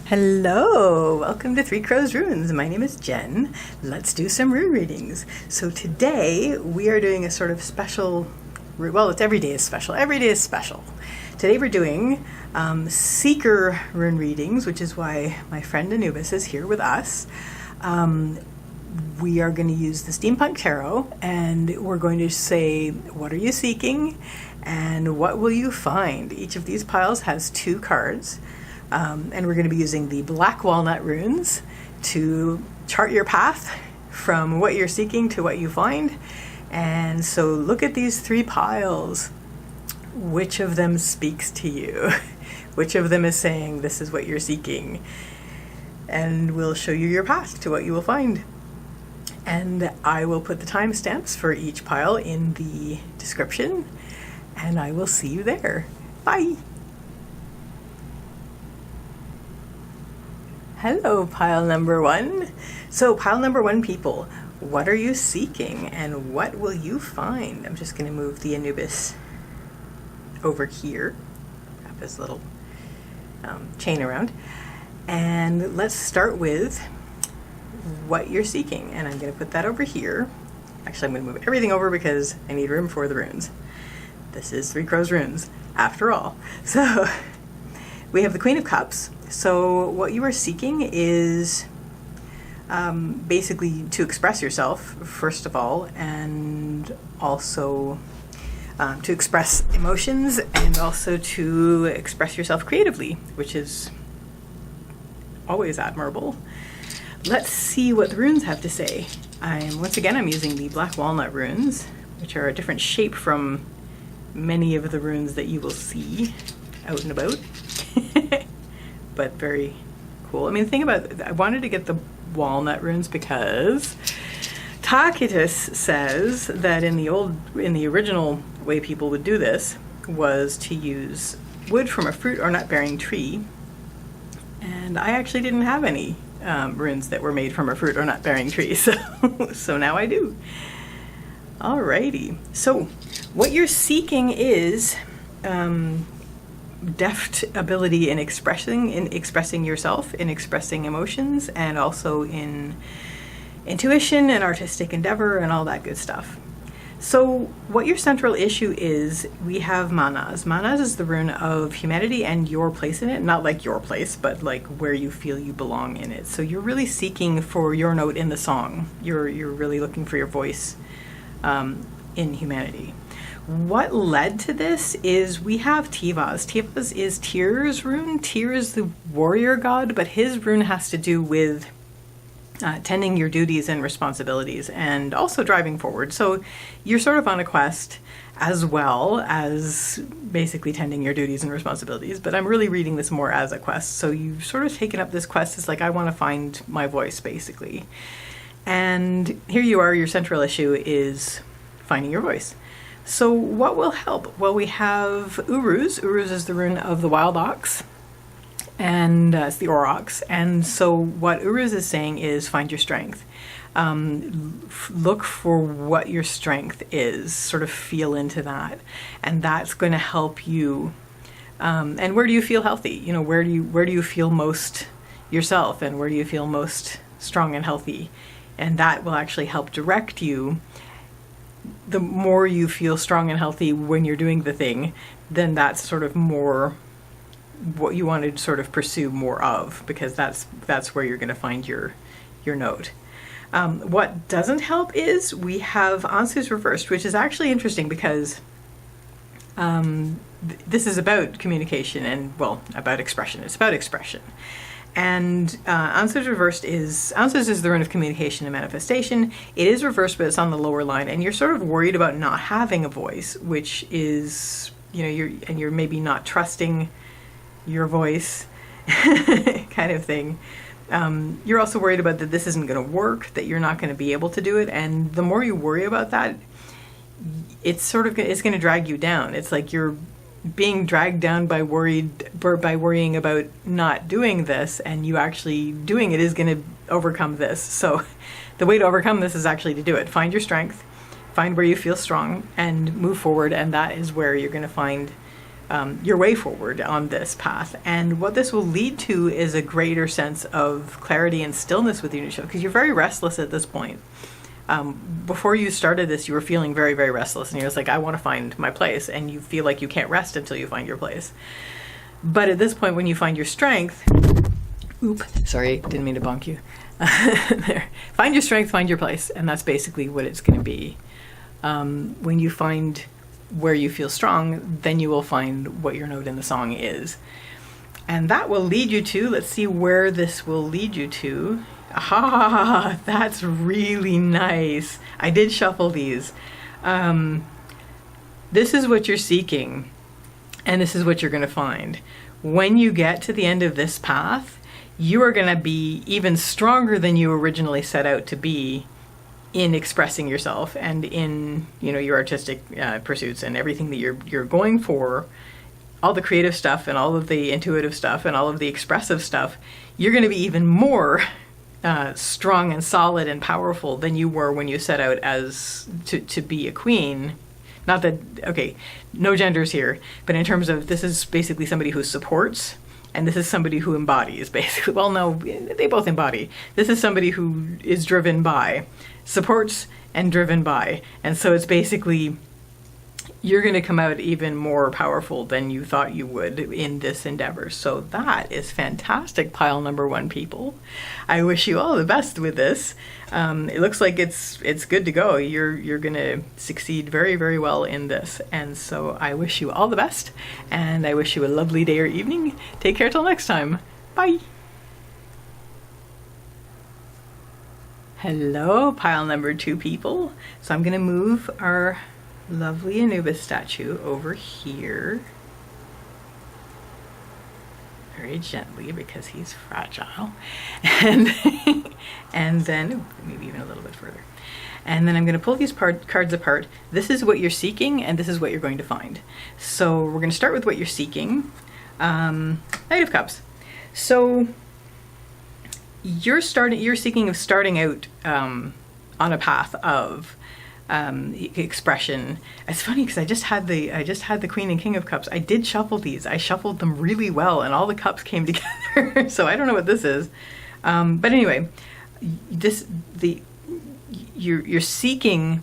Hello, welcome to Three Crows Runes. My name is Jen. Let's do some rune readings. So today we are doing a sort of special, well, it's every day is special. Every day is special. Today we're doing Seeker rune readings, which is why my friend Anubis is here with us. We are going to use the Steampunk Tarot, and we're going to say, what are you seeking and what will you find? Each of these piles has 2 cards. And we're going to be using the Black Walnut runes to chart your path from what you're seeking to what you find. And so look at these 3 piles. Which of them speaks to you? Which of them is saying this is what you're seeking? And we'll show you your path to what you will find. And I will put the timestamps for each pile in the description, and I will see you there. Bye! Hello, pile number 1. So pile number 1, people, what are you seeking and what will you find? I'm just going to move the Anubis over here, wrap his little chain around, and let's start with what you're seeking. And I'm going to put that over here. Actually, I'm going to move everything over because I need room for the runes. This is Three Crows Runes, after all. So we have the Queen of Cups. So what you are seeking is basically to express yourself, first of all, and also to express emotions, and also to express yourself creatively, which is always admirable. Let's see what the runes have to say. Once again, I'm using the Black Walnut runes, which are a different shape from many of the runes that you will see out and about. But very cool. I mean, the thing about, I wanted to get the walnut runes because Tacitus says that in the original way people would do this was to use wood from a fruit or nut bearing tree. And I actually didn't have any runes that were made from a fruit or nut bearing tree, so now I do. Alrighty. So what you're seeking is deft ability in expressing yourself, in expressing emotions, and also in intuition and artistic endeavor and all that good stuff. So what your central issue is, we have Manas. Manas is the rune of humanity and your place in it. Not like your place, but like where you feel you belong in it. So you're really seeking for your note in the song. You're really looking for your voice in humanity. What led to this is we have Tivas. Tivas is Tyr's rune. Tyr is the warrior god, but his rune has to do with tending your duties and responsibilities and also driving forward. So you're sort of on a quest as well as basically tending your duties and responsibilities, but I'm really reading this more as a quest. So you've sort of taken up this quest as like, I want to find my voice, basically. And here you are, your central issue is finding your voice. So what will help? Well, we have Uruz. Uruz is the rune of the wild ox, and it's the aurochs. And so what Uruz is saying is find your strength. Look for what your strength is, sort of feel into that. And that's going to help you. And where do you feel healthy? You know, where do you feel most yourself, and where do you feel most strong and healthy? And that will actually help direct you. The more you feel strong and healthy when you're doing the thing, then that's sort of more what you want to sort of pursue more of, because that's where you're going to find your note. What doesn't help is we have Anubis reversed, which is actually interesting because this is about communication and, well, about expression. It's about expression. And Anubis reversed is the rune of communication and manifestation. It is reversed, but it's on the lower line, and you're sort of worried about not having a voice, which is, you know, you're maybe not trusting your voice, kind of thing. You're also worried about that this isn't going to work, that you're not going to be able to do it, and the more you worry about that, it's going to drag you down. It's like you're being dragged down by worrying about not doing this, and you actually doing it is going to overcome this. So the way to overcome this is actually to do it. Find your strength, find where you feel strong, and move forward, and that is where you're going to find your way forward on this path. And what this will lead to is a greater sense of clarity and stillness with your new self, because you're very restless at this point. Before you started this, you were feeling very, very restless, and you're just like, I want to find my place, and you feel like you can't rest until you find your place. But at this point, when you find your strength, sorry, didn't mean to bonk you. There. Find your strength, find your place, and that's basically what it's going to be. When you find where you feel strong, then you will find what your note in the song is. And that will lead you to, let's see where this will lead you to. Ah, that's really nice. I did shuffle these. This is what you're seeking, and this is what you're going to find. When you get to the end of this path, you are going to be even stronger than you originally set out to be in expressing yourself and in, your artistic pursuits and everything that you're going for, all the creative stuff and all of the intuitive stuff and all of the expressive stuff. You're going to be even more strong and solid and powerful than you were when you set out as to be a queen. Not that, okay, no genders here, but in terms of, this is basically somebody who supports, and this is somebody who embodies, basically. Well, no, they both embody. This is somebody who is driven by, supports and driven by. And so it's basically, you're going to come out even more powerful than you thought you would in this endeavor. So that is fantastic, pile number 1 people. I wish you all the best with this. It looks like it's good to go. You're going to succeed very, very well in this. And so I wish you all the best, and I wish you a lovely day or evening. Take care till next time. Bye. Hello, pile number 2 people. So I'm going to move our lovely Anubis statue over here very gently because he's fragile, and then maybe even a little bit further, and then I'm going to pull these cards apart. This is what you're seeking, and this is what you're going to find. So we're going to start with what you're seeking. Knight of Cups. So you're seeking of starting out on a path of expression. It's funny because I just had the Queen and King of Cups. I did shuffle these. I shuffled them really well, and all the cups came together. So I don't know what this is, but anyway, you're seeking.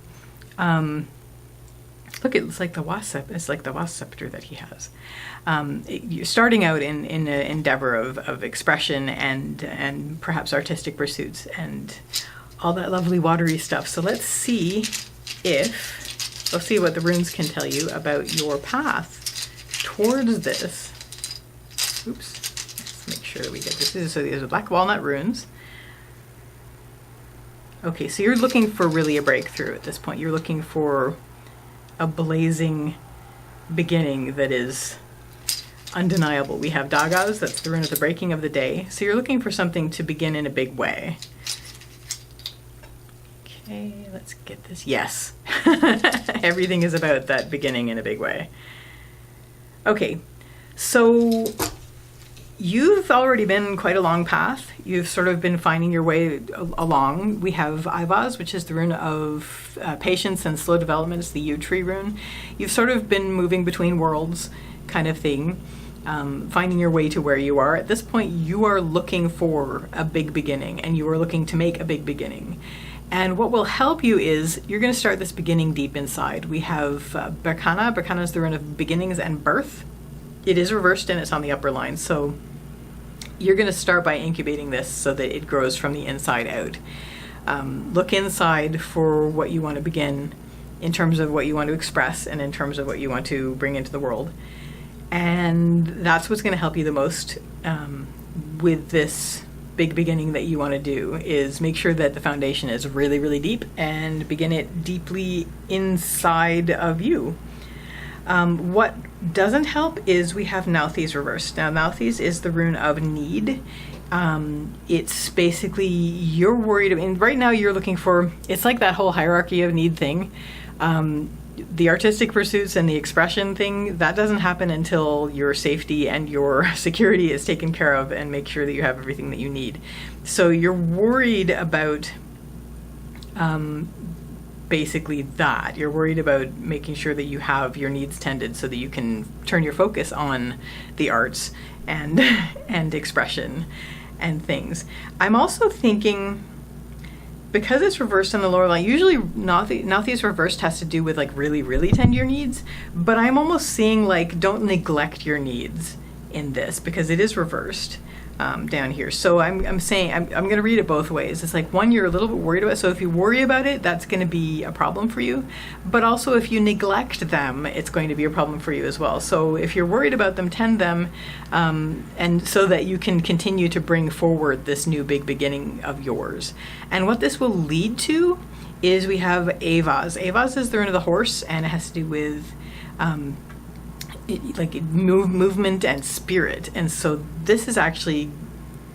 Look, it's like the wasp. It's like the wasp scepter that he has. You're starting out in an endeavor of expression and perhaps artistic pursuits and all that lovely watery stuff. So let's see what the runes can tell you about your path towards this. Oops. Let's make sure that we get this. So these are Black Walnut runes. Okay, so you're looking for really a breakthrough at this point. You're looking for a blazing beginning that is undeniable. We have Dagas, that's the rune of the breaking of the day. So you're looking for something to begin in a big way. Okay, let's get this. Yes. Everything is about that beginning in a big way. Okay, so you've already been quite a long path. You've sort of been finding your way along. We have Ivaz, which is the rune of patience and slow development. It's the yew tree rune. You've sort of been moving between worlds kind of thing, finding your way to where you are. At this point, you are looking for a big beginning, and you are looking to make a big beginning. And what will help you is you're going to start this beginning deep inside. We have Berkana. Berkana is the rune of beginnings and birth. It is reversed and it's on the upper line. So you're going to start by incubating this so that it grows from the inside out. Look inside for what you want to begin in terms of what you want to express and in terms of what you want to bring into the world. And that's what's going to help you the most with this big beginning that you want to do, is make sure that the foundation is really, really deep and begin it deeply inside of you. What doesn't help is we have Nauthiz reversed. Now, Nauthiz is the rune of need. It's basically, you're worried, right now you're looking for, it's like that whole hierarchy of need thing. The artistic pursuits and the expression thing, that doesn't happen until your safety and your security is taken care of and make sure that you have everything that you need. So you're worried about basically that. You're worried about making sure that you have your needs tended so that you can turn your focus on the arts and and expression and things. I'm also thinking, because it's reversed in the lower line, usually Nauthi's reversed has to do with like really, really tend your needs, but I'm almost seeing like don't neglect your needs in this because it is reversed down here. So I'm saying, I'm going to read it both ways. It's like, one, you're a little bit worried about it. So if you worry about it, that's going to be a problem for you. But also if you neglect them, it's going to be a problem for you as well. So if you're worried about them, tend them, and so that you can continue to bring forward this new big beginning of yours. And what this will lead to is we have Avaz. Avaz is the rune of the horse, and it has to do with movement and spirit. And so this is actually,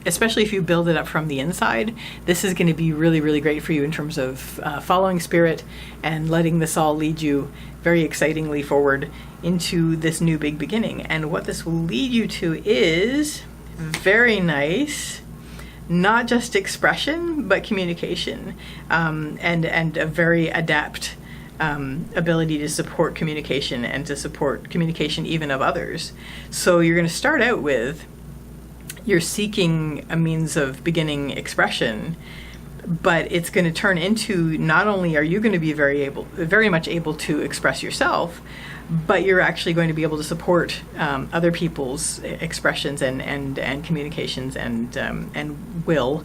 especially if you build it up from the inside, this is going to be really, really great for you in terms of following spirit and letting this all lead you very excitingly forward into this new big beginning. And what this will lead you to is very nice, not just expression, but communication, and a very adept ability to support communication and to support communication even of others. So you're going to start out with, you're seeking a means of beginning expression, but it's going to turn into, not only are you going to be very much able to express yourself, but you're actually going to be able to support other people's expressions and communications and will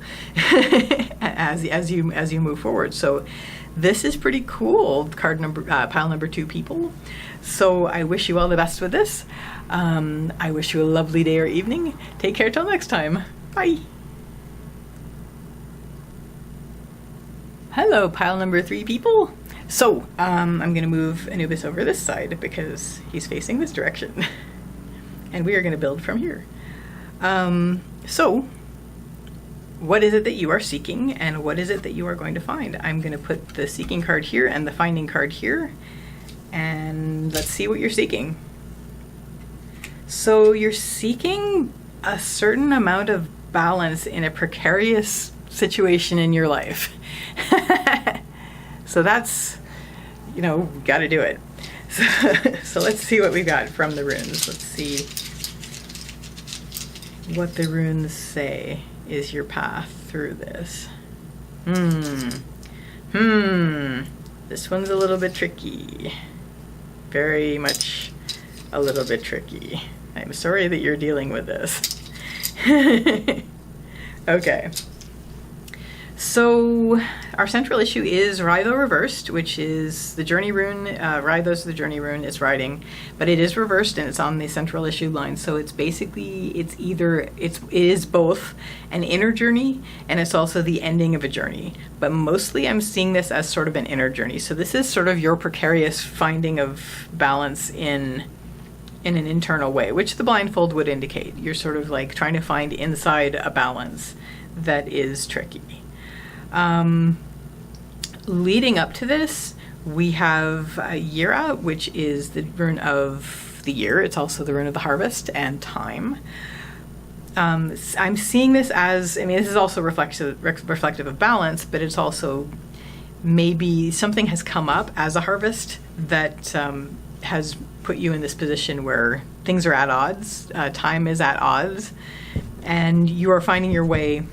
as you move forward. So this is pretty cool, pile number 2 people. So I wish you all the best with this. I wish you a lovely day or evening. Take care till next time. Bye. Hello, pile number 3 people. So I'm going to move Anubis over this side because he's facing this direction. And we are going to build from here. So what is it that you are seeking, and what is it that you are going to find? I'm going to put the seeking card here and the finding card here, and let's see what you're seeking. So you're seeking a certain amount of balance in a precarious situation in your life. So that's, got to do it. So let's see what we got from the runes. Let's see what the runes say is your path through this. This one's a little bit tricky. Very much a little bit tricky. I'm sorry that you're dealing with this. Okay. So our central issue is Rydho reversed, which is the journey rune. Rydho's the journey rune, it's riding, but it is reversed and it's on the central issue line. So it's basically, it is both an inner journey and it's also the ending of a journey. But mostly I'm seeing this as sort of an inner journey. So this is sort of your precarious finding of balance in an internal way, which the blindfold would indicate. You're sort of like trying to find inside a balance that is tricky. Leading up to this, we have Yira, which is the rune of the year. It's also the rune of the harvest and time. I'm seeing this as, this is also reflective of balance, but it's also maybe something has come up as a harvest that has put you in this position where things are at odds, time is at odds, and you are finding your way.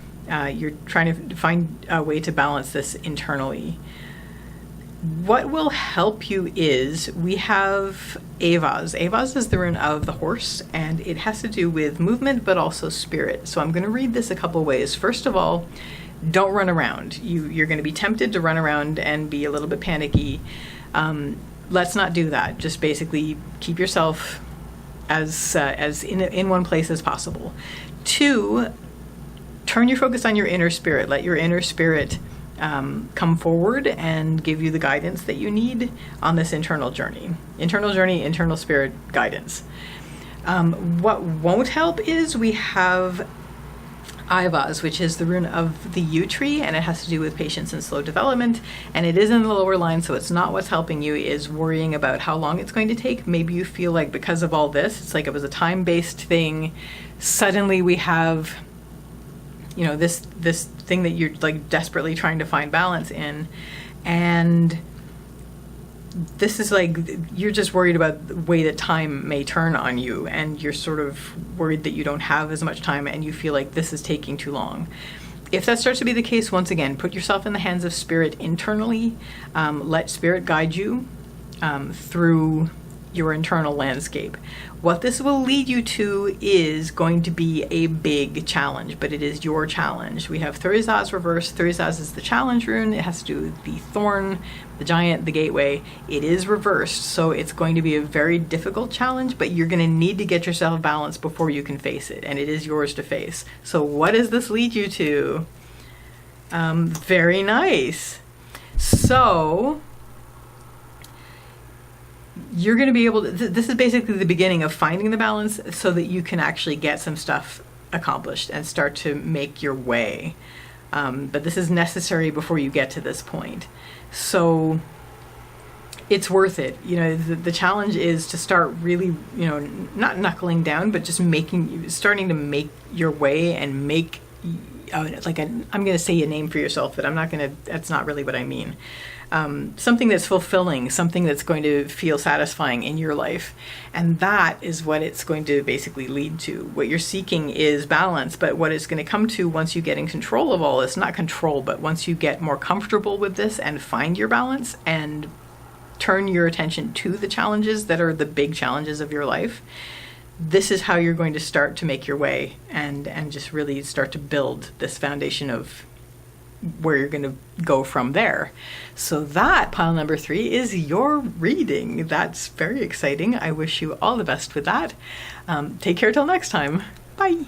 You're trying to find a way to balance this internally. What will help you is we have Avaz. Avaz is the rune of the horse, and it has to do with movement, but also spirit. So I'm going to read this a couple ways. First of all, don't run around. You're going to be tempted to run around and be a little bit panicky. Let's not do that. Just basically keep yourself as in one place as possible. 2, turn your focus on your inner spirit. Let your inner spirit come forward and give you the guidance that you need on this internal journey. Internal spirit guidance. What won't help is we have Ivaz, which is the rune of the yew tree, and it has to do with patience and slow development, and it is in the lower line, so it's not what's helping you, is worrying about how long it's going to take. Maybe you feel like because of all this, it's like it was a time-based thing. Suddenly we have this thing that you're like desperately trying to find balance in, and this is like, you're just worried about the way that time may turn on you, and you're sort of worried that you don't have as much time, and you feel like this is taking too long. If that starts to be the case, once again, put yourself in the hands of Spirit internally. Let Spirit guide you through your internal landscape. What this will lead you to is going to be a big challenge, but it is your challenge. We have Thurisaz reversed. Thurisaz is the challenge rune. It has to do with the thorn, the giant, the gateway. It is reversed, so it's going to be a very difficult challenge, but you're going to need to get yourself balanced before you can face it, and it is yours to face. So what does this lead you to? Very nice. So you're going to be able to, this is basically the beginning of finding the balance so that you can actually get some stuff accomplished and start to make your way. But this is necessary before you get to this point. So it's worth it. You know, the challenge is to start really, you know, not knuckling down, but just starting to make your way and make like I'm going to say a name for yourself, but that's not really what I mean. Something that's fulfilling, something that's going to feel satisfying in your life. And that is what it's going to basically lead to. What you're seeking is balance, but what it's going to come to once you get in control of all this, not control, but once you get more comfortable with this and find your balance and turn your attention to the challenges that are the big challenges of your life, this is how you're going to start to make your way and just really start to build this foundation of where you're going to go from there. So that, pile number 3, is your reading. That's very exciting. I wish you all the best with that. Take care till next time. Bye.